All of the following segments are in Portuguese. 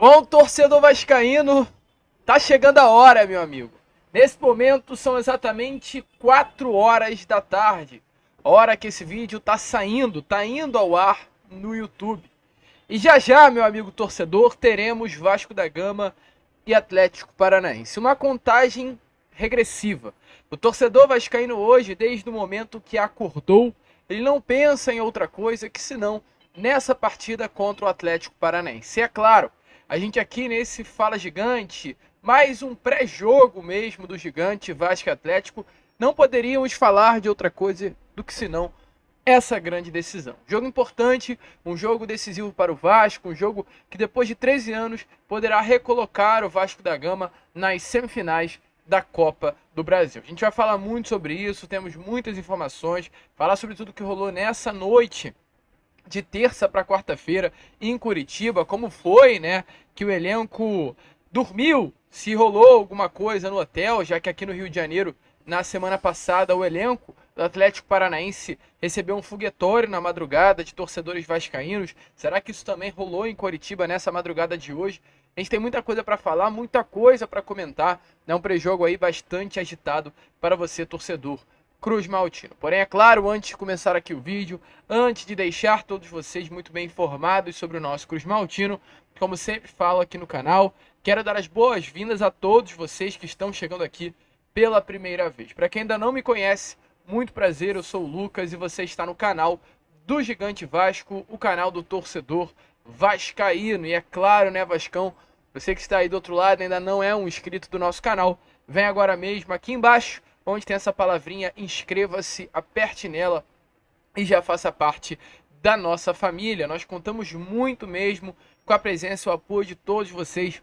Bom, torcedor vascaíno, tá chegando a hora, meu amigo. Nesse momento são exatamente 4 horas da tarde, a hora que esse vídeo tá indo ao ar no YouTube. E já já, meu amigo torcedor, teremos Vasco da Gama e Atlético Paranaense. Uma contagem regressiva. O torcedor vascaíno hoje, desde o momento que acordou, ele não pensa em outra coisa que senão nessa partida contra o Atlético Paranaense. E é claro, a gente aqui nesse Fala Gigante, mais um pré-jogo mesmo do Gigante Vasco e Atlético, não poderíamos falar de outra coisa do que senão essa grande decisão. Jogo importante, um jogo decisivo para o Vasco, um jogo que depois de 13 anos poderá recolocar o Vasco da Gama nas semifinais da Copa do Brasil. A gente vai falar muito sobre isso, temos muitas informações, falar sobre tudo que rolou nessa noite de terça para quarta-feira em Curitiba, como foi, né, que o elenco dormiu, se rolou alguma coisa no hotel, já que aqui no Rio de Janeiro, na semana passada, o elenco do Atlético Paranaense recebeu um foguetório na madrugada de torcedores vascaínos. Será que isso também rolou em Curitiba nessa madrugada de hoje? A gente tem muita coisa para falar, muita coisa para comentar. É um pré-jogo aí bastante agitado para você, torcedor Cruz Maltino. Porém, é claro, antes de começar aqui o vídeo, antes de deixar todos vocês muito bem informados sobre o nosso Cruz Maltino, como sempre falo aqui no canal, quero dar as boas-vindas a todos vocês que estão chegando aqui pela primeira vez. Para quem ainda não me conhece, muito prazer, eu sou o Lucas e você está no canal do Gigante Vasco, o canal do torcedor vascaíno. E é claro, né, Vascão, você que está aí do outro lado ainda não é um inscrito do nosso canal, vem agora mesmo aqui embaixo, onde tem essa palavrinha, inscreva-se, aperte nela e já faça parte da nossa família. Nós contamos muito mesmo com a presença e o apoio de todos vocês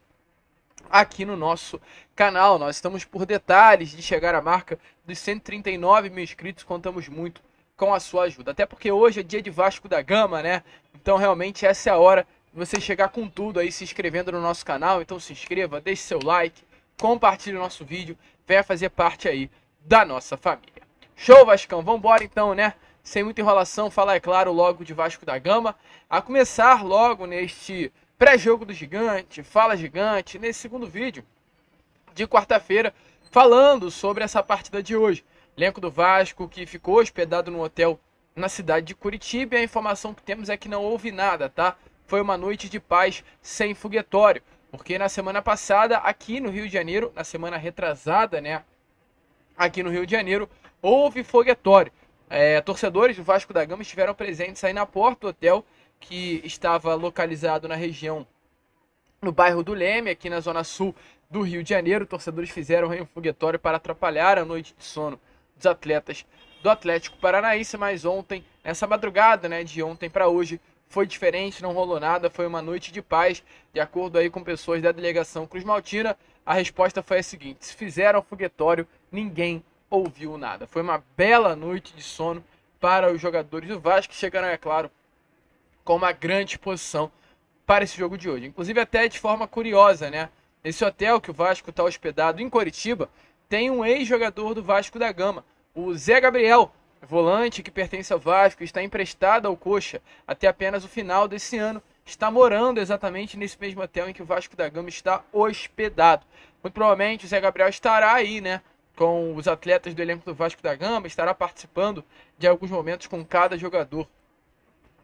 aqui no nosso canal. Nós estamos por detalhes de chegar à marca dos 139 mil inscritos, contamos muito com a sua ajuda. Até porque hoje é dia de Vasco da Gama, né? Então realmente essa é a hora de você chegar com tudo aí, se inscrevendo no nosso canal. Então se inscreva, deixe seu like, compartilhe o nosso vídeo, venha fazer parte aí da nossa família. Show, Vascão? Vambora então, né? Sem muita enrolação, falar, é claro, logo de Vasco da Gama. A começar logo neste pré-jogo do Gigante, Fala Gigante, nesse segundo vídeo de quarta-feira, falando sobre essa partida de hoje. Elenco do Vasco que ficou hospedado no hotel na cidade de Curitiba, e a informação que temos é que não houve nada, tá? Foi uma noite de paz sem foguetório, porque na semana passada, aqui no Rio de Janeiro, na semana retrasada, né, aqui no Rio de Janeiro, houve foguetório. Torcedores do Vasco da Gama estiveram presentes aí na porta do hotel, que estava localizado na região, no bairro do Leme, aqui na zona sul do Rio de Janeiro. Torcedores fizeram um foguetório para atrapalhar a noite de sono dos atletas do Atlético Paranaense, mas ontem, nessa madrugada, né, de ontem para hoje, foi diferente, não rolou nada, foi uma noite de paz. De acordo aí com pessoas da delegação Cruz Maltina, a resposta foi a seguinte: se fizeram foguetório, ninguém ouviu nada. Foi uma bela noite de sono para os jogadores do Vasco, que chegaram, é claro, com uma grande exposição para esse jogo de hoje. Inclusive até de forma curiosa, né? Esse hotel que o Vasco está hospedado em Curitiba tem um ex-jogador do Vasco da Gama, o Zé Gabriel, volante que pertence ao Vasco, está emprestado ao Coxa até apenas o final desse ano, está morando exatamente nesse mesmo hotel em que o Vasco da Gama está hospedado. Muito provavelmente o Zé Gabriel estará aí, né, com os atletas do elenco do Vasco da Gama, estará participando de alguns momentos com cada jogador,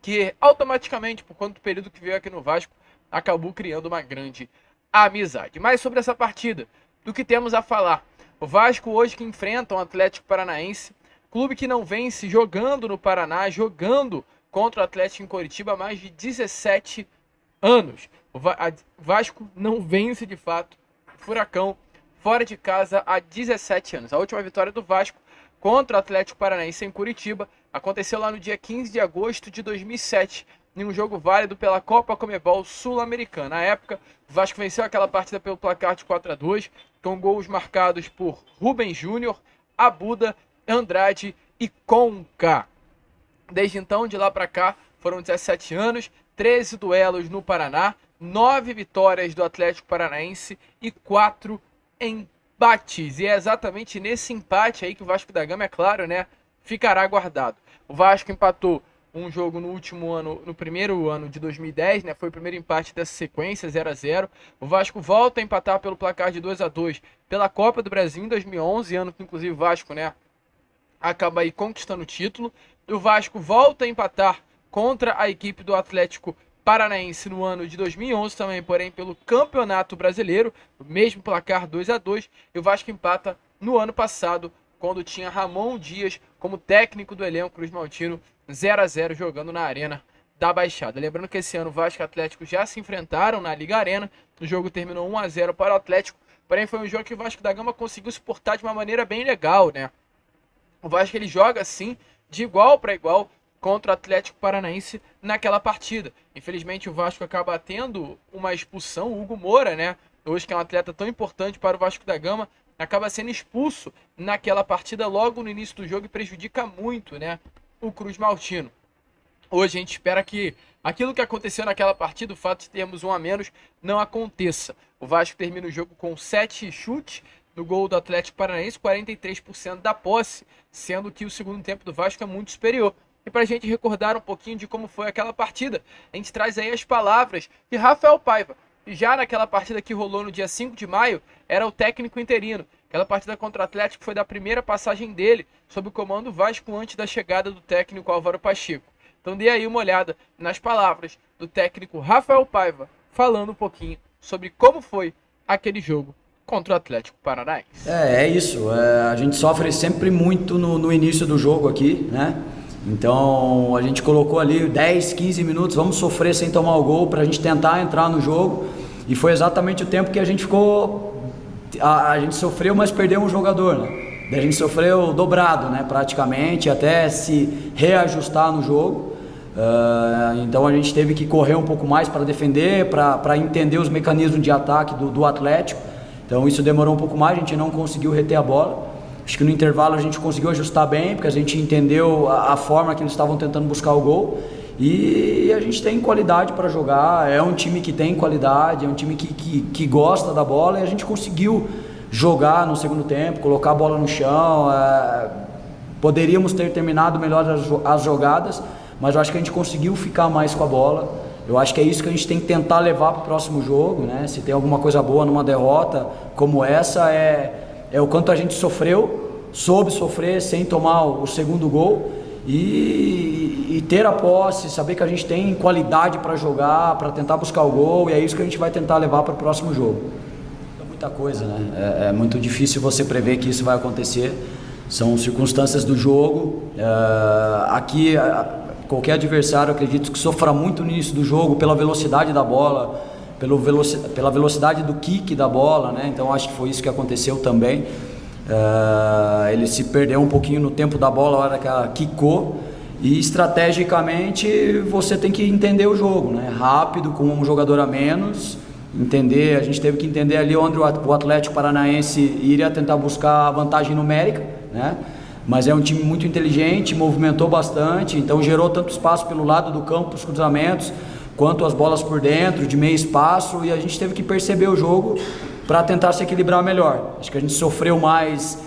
que automaticamente, por conta do período que veio aqui no Vasco, acabou criando uma grande amizade. Mas sobre essa partida, do que temos a falar? O Vasco hoje que enfrenta o Atlético Paranaense, clube que não vence jogando no Paraná, jogando contra o Atlético em Curitiba há mais de 17 anos. O Vasco não vence de fato o Furacão fora de casa há 17 anos. A última vitória do Vasco contra o Atlético Paranaense em Curitiba aconteceu lá no dia 15 de agosto de 2007, em um jogo válido pela Copa Comebol Sul-Americana. Na época, o Vasco venceu aquela partida pelo placar de 4-2, com gols marcados por Rubens Júnior, Abuda, Andrade e Conca. Desde então, de lá para cá, foram 17 anos, 13 duelos no Paraná, 9 vitórias do Atlético Paranaense e 4 empates. E é exatamente nesse empate aí que o Vasco da Gama, é claro, né, ficará guardado. O Vasco empatou um jogo no último ano, no primeiro ano de 2010, né? Foi o primeiro empate dessa sequência, 0-0. O Vasco volta a empatar pelo placar de 2-2 pela Copa do Brasil em 2011, ano que inclusive o Vasco, né, acaba aí conquistando o título. O Vasco volta a empatar contra a equipe do Atlético Paranaense no ano de 2011 também, porém pelo Campeonato Brasileiro, o mesmo placar 2-2. E o Vasco empata no ano passado, quando tinha Ramon Dias como técnico do elenco cruzmaltino, 0-0 jogando na Arena da Baixada. Lembrando que esse ano o Vasco e o Atlético já se enfrentaram na Liga Arena. O jogo terminou 1-0 para o Atlético, porém foi um jogo que o Vasco da Gama conseguiu se portar de uma maneira bem legal, né? O Vasco ele joga assim, de igual para igual, contra o Atlético Paranaense naquela partida. Infelizmente o Vasco acaba tendo uma expulsão. O Hugo Moura, né, hoje que é um atleta tão importante para o Vasco da Gama, acaba sendo expulso naquela partida logo no início do jogo e prejudica muito, né, o cruzmaltino. Hoje a gente espera que aquilo que aconteceu naquela partida, o fato de termos um a menos, não aconteça. O Vasco termina o jogo com 7 chutes no gol do Atlético Paranaense, 43% da posse, sendo que o segundo tempo do Vasco é muito superior. E para a gente recordar um pouquinho de como foi aquela partida, a gente traz aí as palavras de Rafael Paiva, que já naquela partida que rolou no dia 5 de maio, era o técnico interino. Aquela partida contra o Atlético foi da primeira passagem dele, sob o comando Vasco, antes da chegada do técnico Álvaro Pacheco. Então dê aí uma olhada nas palavras do técnico Rafael Paiva, falando um pouquinho sobre como foi aquele jogo contra o Atlético Paranaense. É isso. A gente sofre sempre muito no início do jogo aqui, né? Então a gente colocou ali 10, 15 minutos, vamos sofrer sem tomar o gol para a gente tentar entrar no jogo. E foi exatamente o tempo que a gente ficou. A gente sofreu, mas perdeu um jogador, né? A gente sofreu dobrado, né? Praticamente, até se reajustar no jogo. Então a gente teve que correr um pouco mais para defender, para entender os mecanismos de ataque do Atlético. Então isso demorou um pouco mais, a gente não conseguiu reter a bola. Acho que no intervalo a gente conseguiu ajustar bem, porque a gente entendeu a forma que eles estavam tentando buscar o gol. E a gente tem qualidade para jogar, é um time que tem qualidade, é um time que gosta da bola, e a gente conseguiu jogar no segundo tempo, colocar a bola no chão. Poderíamos ter terminado melhor as jogadas, mas eu acho que a gente conseguiu ficar mais com a bola. Eu acho que é isso que a gente tem que tentar levar para o próximo jogo, né? Se tem alguma coisa boa numa derrota como essa, é o quanto a gente soube sofrer sem tomar o segundo gol e ter a posse, saber que a gente tem qualidade para jogar, para tentar buscar o gol, e é isso que a gente vai tentar levar para o próximo jogo. É muita coisa, né? É muito difícil você prever que isso vai acontecer, são circunstâncias do jogo. Aqui qualquer adversário, acredito que sofra muito no início do jogo pela velocidade da bola, pela velocidade do kick da bola, né? Então acho que foi isso que aconteceu também. Ele se perdeu um pouquinho no tempo da bola, a hora que ela quicou, e estrategicamente você tem que entender o jogo, né? Rápido, com um jogador a menos, a gente teve que entender ali onde o Atlético Paranaense iria tentar buscar a vantagem numérica, né? Mas é um time muito inteligente, movimentou bastante, então gerou tanto espaço pelo lado do campo, os cruzamentos, quanto as bolas por dentro, de meio espaço, e a gente teve que perceber o jogo para tentar se equilibrar melhor. Acho que a gente sofreu mais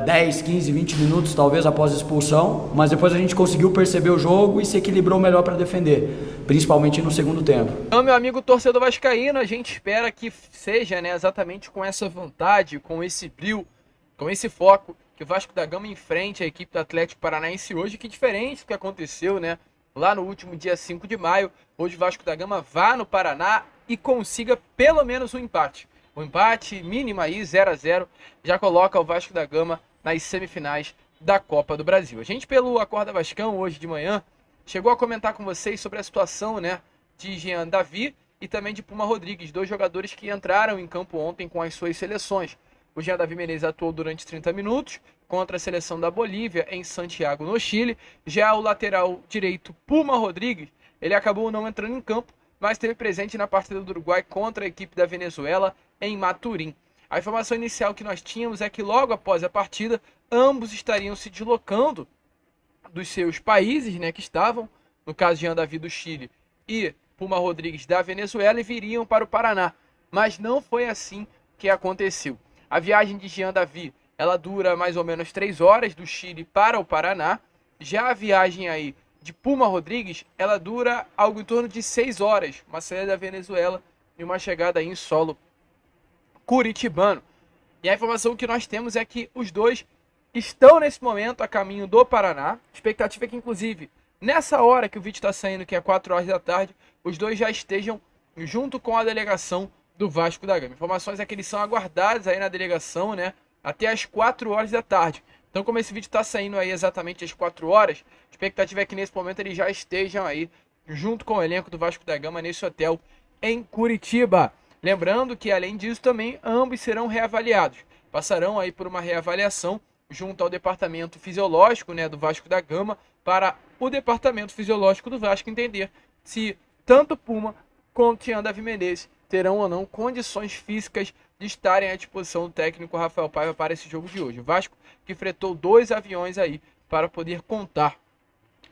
10, 15, 20 minutos talvez após a expulsão, mas depois a gente conseguiu perceber o jogo e se equilibrou melhor para defender, principalmente no segundo tempo. Então, meu amigo torcedor vascaíno, a gente espera que seja, né, exatamente com essa vontade, com esse brilho, com esse foco, que o Vasco da Gama enfrente a equipe do Atlético Paranaense hoje, que diferente do que aconteceu, né, lá no último dia 5 de maio. Hoje o Vasco da Gama vá no Paraná e consiga pelo menos um empate. Um empate mínimo aí, 0-0, já coloca o Vasco da Gama nas semifinais da Copa do Brasil. A gente, pelo Acorda Vascão, hoje de manhã, chegou a comentar com vocês sobre a situação, né, de Jean Davi e também de Puma Rodrigues, dois jogadores que entraram em campo ontem com as suas seleções. O Jean Davi Menezes atuou durante 30 minutos contra a seleção da Bolívia em Santiago, no Chile. Já o lateral direito Puma Rodrigues, ele acabou não entrando em campo, mas esteve presente na partida do Uruguai contra a equipe da Venezuela em Maturim. A informação inicial que nós tínhamos é que logo após a partida, ambos estariam se deslocando dos seus países, né, que estavam, no caso Jean Davi do Chile e Puma Rodrigues da Venezuela, e viriam para o Paraná. Mas não foi assim que aconteceu. A viagem de Jean Davi, ela dura mais ou menos 3 horas do Chile para o Paraná. Já a viagem aí de Puma Rodrigues, ela dura algo em torno de 6 horas, uma saída da Venezuela e uma chegada aí em solo curitibano. E a informação que nós temos é que os dois estão nesse momento a caminho do Paraná. A expectativa é que, inclusive, nessa hora que o vídeo está saindo, que é 4 horas da tarde, os dois já estejam junto com a delegação do Vasco da Gama. Informações é que eles são aguardados aí na delegação, né, até as 4 horas da tarde. Então, como esse vídeo está saindo aí exatamente às 4 horas, a expectativa é que nesse momento eles já estejam aí junto com o elenco do Vasco da Gama nesse hotel em Curitiba. Lembrando que, além disso, também ambos serão reavaliados. Passarão aí por uma reavaliação junto ao departamento fisiológico, né, do Vasco da Gama, para o departamento fisiológico do Vasco entender se tanto Puma quanto Tian Davi Menezes terão ou não condições físicas de estarem à disposição do técnico Rafael Paiva para esse jogo de hoje. O Vasco que fretou 2 aviões aí para poder contar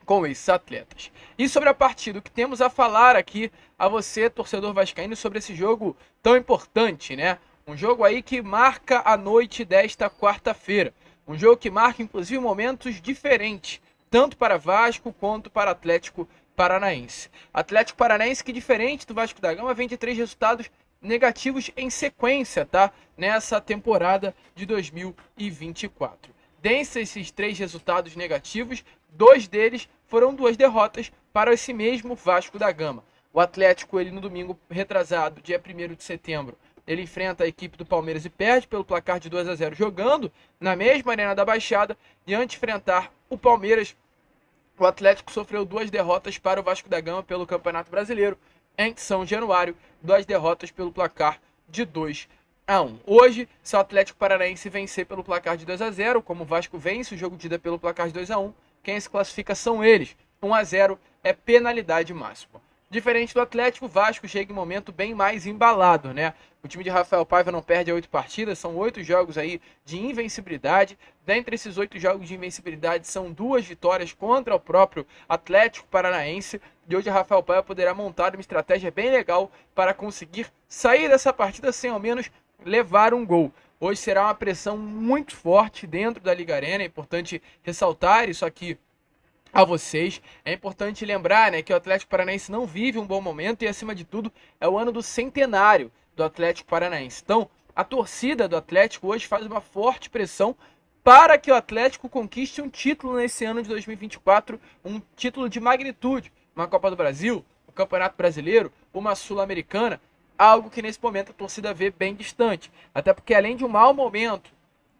com esses atletas. E sobre a partida, o que temos a falar aqui a você, torcedor vascaíno, sobre esse jogo tão importante, né? Um jogo aí que marca a noite desta quarta-feira. Um jogo que marca, inclusive, momentos diferentes, tanto para Vasco quanto para Atlético Paranaense. Atlético Paranaense que, diferente do Vasco da Gama, vem de 3 resultados negativos em sequência, tá? Nessa temporada de 2024. Dentre esses 3 resultados negativos, 2 deles foram 2 derrotas para esse mesmo Vasco da Gama. O Atlético, ele no domingo retrasado, dia 1º de setembro, ele enfrenta a equipe do Palmeiras e perde pelo placar de 2-0 jogando na mesma Arena da Baixada. E antes de enfrentar o Palmeiras, o Atlético sofreu 2 derrotas para o Vasco da Gama pelo Campeonato Brasileiro em São Januário, 2 derrotas pelo placar de 2-1. Hoje, se o Atlético Paranaense vencer pelo placar de 2-0, como o Vasco vence o jogo de ida pelo placar de 2-1, quem se classifica são eles. 1-0 é penalidade máxima. Diferente do Atlético, o Vasco chega em um momento bem mais embalado, né? O time de Rafael Paiva não perde 8 partidas, são 8 jogos aí de invencibilidade. Dentre esses 8 jogos de invencibilidade, são 2 vitórias contra o próprio Atlético Paranaense. E hoje, Rafael Paiva poderá montar uma estratégia bem legal para conseguir sair dessa partida sem ao menos levar um gol. Hoje será uma pressão muito forte dentro da Liga Arena, é importante ressaltar isso aqui a vocês. É importante lembrar, né, que o Atlético Paranaense não vive um bom momento e, acima de tudo, é o ano do centenário do Atlético Paranaense. Então, a torcida do Atlético hoje faz uma forte pressão para que o Atlético conquiste um título nesse ano de 2024, um título de magnitude, uma Copa do Brasil, o Campeonato Brasileiro, uma Sul-Americana, algo que nesse momento a torcida vê bem distante. Até porque, além de um mau momento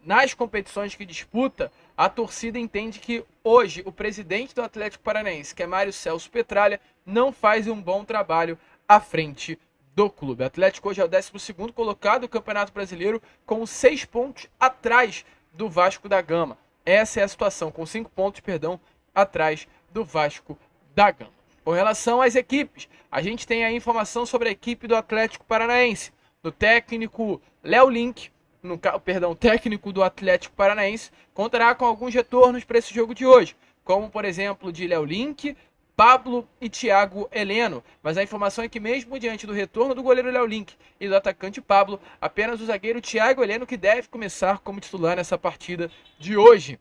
nas competições que disputa, a torcida entende que hoje o presidente do Atlético Paranaense, que é Mário Celso Petralha, não faz um bom trabalho à frente do clube. O Atlético hoje é o 12º colocado do Campeonato Brasileiro, com 6 pontos atrás do Vasco da Gama. Essa é a situação, com 5 pontos, atrás do Vasco da Gama. Com relação às equipes, a gente tem a informação sobre a equipe do Atlético Paranaense, do técnico Léo Link. O técnico do Atlético Paranaense contará com alguns retornos para esse jogo de hoje, como, por exemplo, de Léo Link, Pablo e Thiago Heleno. Mas a informação é que, mesmo diante do retorno do goleiro Léo Link e do atacante Pablo, apenas o zagueiro Thiago Heleno que deve começar como titular nessa partida de hoje.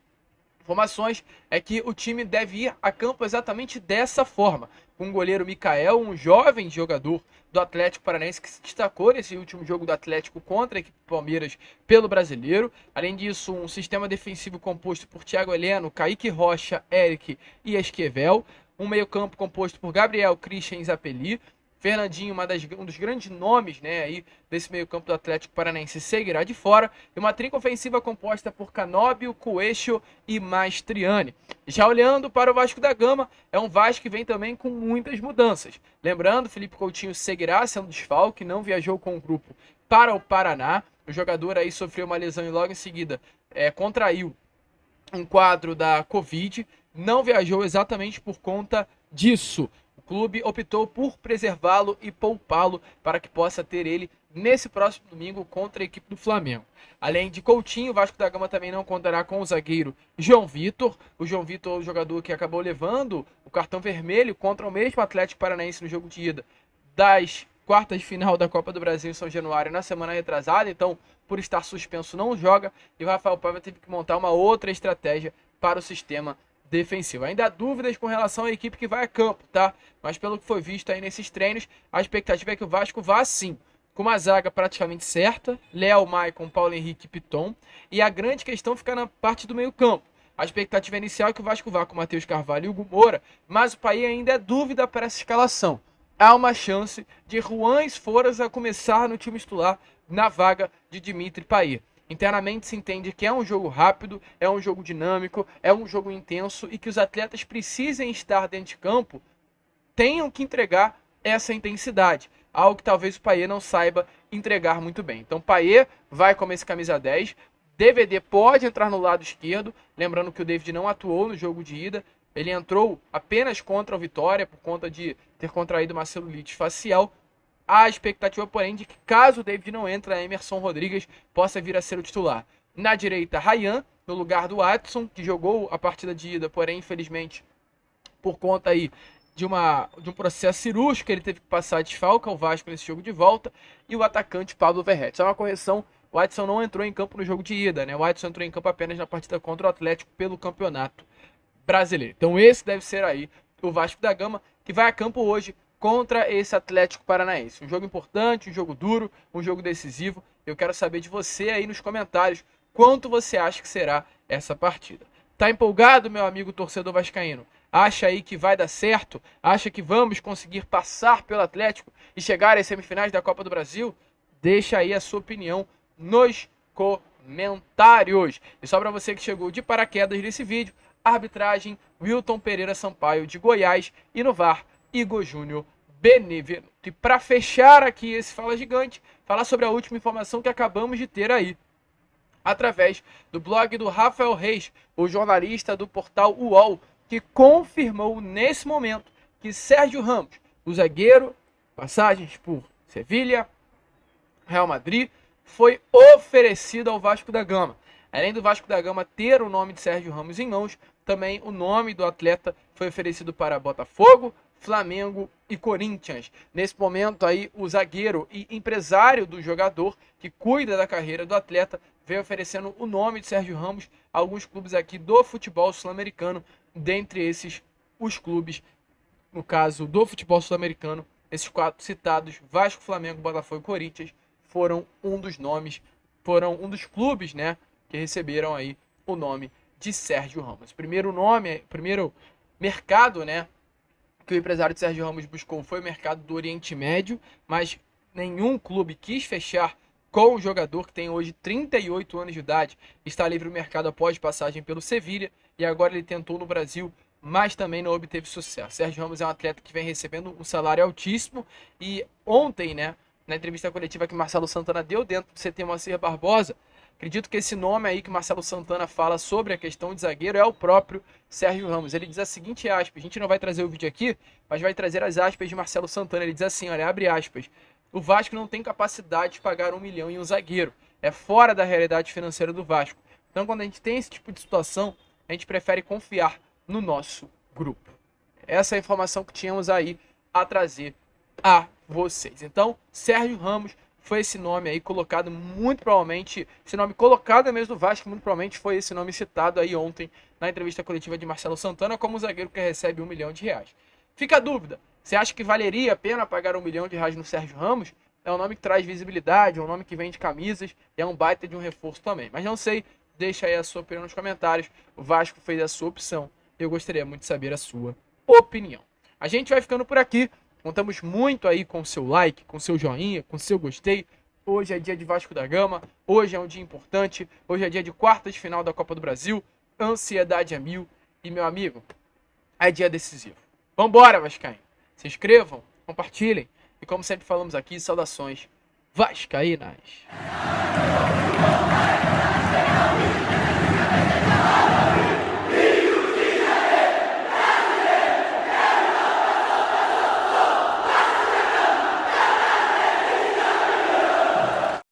Informações é que o time deve ir a campo exatamente dessa forma, com o goleiro Mikael, um jovem jogador do Atlético Paranaense que se destacou nesse último jogo do Atlético contra a equipe do Palmeiras pelo Brasileiro. Além disso, um sistema defensivo composto por Thiago Heleno, Kaique Rocha, Eric e Esquivel. Um meio-campo composto por Gabriel, Christian e Zapelli. Fernandinho, um dos grandes nomes, né, aí desse meio-campo do Atlético Paranaense, seguirá de fora. E uma trinca ofensiva composta por Canóbio, Coelho e Mastriani. Já olhando para o Vasco da Gama, é um Vasco que vem também com muitas mudanças. Lembrando, Felipe Coutinho seguirá sendo desfalque, não viajou com o grupo para o Paraná. O jogador aí sofreu uma lesão e logo em seguida contraiu um quadro da Covid. Não viajou exatamente por conta disso. O clube optou por preservá-lo e poupá-lo para que possa ter ele nesse próximo domingo contra a equipe do Flamengo. Além de Coutinho, o Vasco da Gama também não contará com o zagueiro João Vitor. O João Vitor é o jogador que acabou levando o cartão vermelho contra o mesmo Atlético Paranaense no jogo de ida das quartas de final da Copa do Brasil em São Januário na semana retrasada. Então, por estar suspenso, não joga. E o Rafael Paiva teve que montar uma outra estratégia para o sistema defensivo. Ainda há dúvidas com relação à equipe que vai a campo, tá? Mas pelo que foi visto aí nesses treinos, a expectativa é que o Vasco vá sim, com uma zaga praticamente certa, Léo, Maicon, Paulo Henrique e Piton, e a grande questão fica na parte do meio campo. A expectativa inicial é que o Vasco vá com o Matheus Carvalho e o Hugo Moura, mas o Paí ainda é dúvida para essa escalação. Há uma chance de Juan Esforza começar no time titular na vaga de Dimitri Paí. Internamente se entende que é um jogo rápido, é um jogo dinâmico, é um jogo intenso e que os atletas precisem estar dentro de campo, tenham que entregar essa intensidade, algo que talvez o Payet não saiba entregar muito bem. Então Payet vai como esse camisa 10, DVD pode entrar no lado esquerdo, lembrando que o David não atuou no jogo de ida, ele entrou apenas contra o Vitória, por conta de ter contraído uma celulite facial. A expectativa, porém, de que caso o David não entre, a Emerson Rodrigues possa vir a ser o titular. Na direita, Ryan, no lugar do Watson, que jogou a partida de ida, porém, infelizmente, por conta aí de um processo cirúrgico, ele teve que passar desfalque ao Vasco nesse jogo de volta, e o atacante Pablo Verret. Só uma correção, o Watson não entrou em campo no jogo de ida, né? O Watson entrou em campo apenas na partida contra o Atlético pelo Campeonato Brasileiro. Então esse deve ser aí o Vasco da Gama, que vai a campo hoje contra esse Atlético Paranaense. Um jogo importante, um jogo duro, um jogo decisivo. Eu quero saber de você aí nos comentários quanto você acha que será essa partida. Tá empolgado, meu amigo torcedor vascaíno? Acha aí que vai dar certo? Acha que vamos conseguir passar pelo Atlético e chegar às semifinais da Copa do Brasil? Deixa aí a sua opinião nos comentários. E só para você que chegou de paraquedas nesse vídeo, arbitragem Wilton Pereira Sampaio de Goiás e no VAR Igor Júnior Benevenuto. E para fechar aqui esse Fala Gigante, falar sobre a última informação que acabamos de ter aí, através do blog do Rafael Reis, o jornalista do portal UOL, que confirmou nesse momento que Sérgio Ramos, o zagueiro, passagens por Sevilha, Real Madrid, foi oferecido ao Vasco da Gama. Além do Vasco da Gama ter o nome de Sérgio Ramos em mãos, também o nome do atleta foi oferecido para Botafogo, Flamengo e Corinthians. Nesse momento aí, o zagueiro e empresário do jogador, que cuida da carreira do atleta, veio oferecendo o nome de Sérgio Ramos a alguns clubes aqui do futebol sul-americano, dentre esses os clubes, no caso do futebol sul-americano, esses 4 citados, Vasco, Flamengo, Botafogo e Corinthians, foram um dos nomes, foram um dos clubes, né, que receberam aí o nome de Sérgio Ramos. Primeiro mercado, né, que o empresário de Sérgio Ramos buscou foi o mercado do Oriente Médio, mas nenhum clube quis fechar com o jogador, que tem hoje 38 anos de idade, está livre no mercado após passagem pelo Sevilha, e agora ele tentou no Brasil, mas também não obteve sucesso. Sérgio Ramos é um atleta que vem recebendo um salário altíssimo, e ontem, né, na entrevista coletiva que Marcelo Santana deu dentro do CT Moacir Barbosa, acredito que esse nome aí que Marcelo Santana fala sobre a questão de zagueiro é o próprio Sérgio Ramos. Ele diz a seguinte aspas, a gente não vai trazer o vídeo aqui, mas vai trazer as aspas de Marcelo Santana. Ele diz assim, olha, abre aspas, o Vasco não tem capacidade de pagar 1 milhão em um zagueiro, é fora da realidade financeira do Vasco. Então quando a gente tem esse tipo de situação, a gente prefere confiar no nosso grupo. Essa é a informação que tínhamos aí a trazer a vocês. Então, Sérgio Ramos foi esse nome aí colocado, muito provavelmente, esse nome colocado mesmo do Vasco, muito provavelmente foi esse nome citado aí ontem na entrevista coletiva de Marcelo Santana como o zagueiro que recebe R$1 milhão. Fica a dúvida, você acha que valeria a pena pagar R$1 milhão no Sérgio Ramos? É um nome que traz visibilidade, é um nome que vende camisas, é um baita de um reforço também. Mas não sei, deixa aí a sua opinião nos comentários. O Vasco fez a sua opção, eu gostaria muito de saber a sua opinião. A gente vai ficando por aqui. Contamos muito aí com o seu like, com o seu joinha, com o seu gostei. Hoje é dia de Vasco da Gama, hoje é um dia importante, hoje é dia de quartas de final da Copa do Brasil, ansiedade a mil e, meu amigo, é dia decisivo. Vambora, vascaíno! Se inscrevam, compartilhem e, como sempre falamos aqui, saudações vascaínas!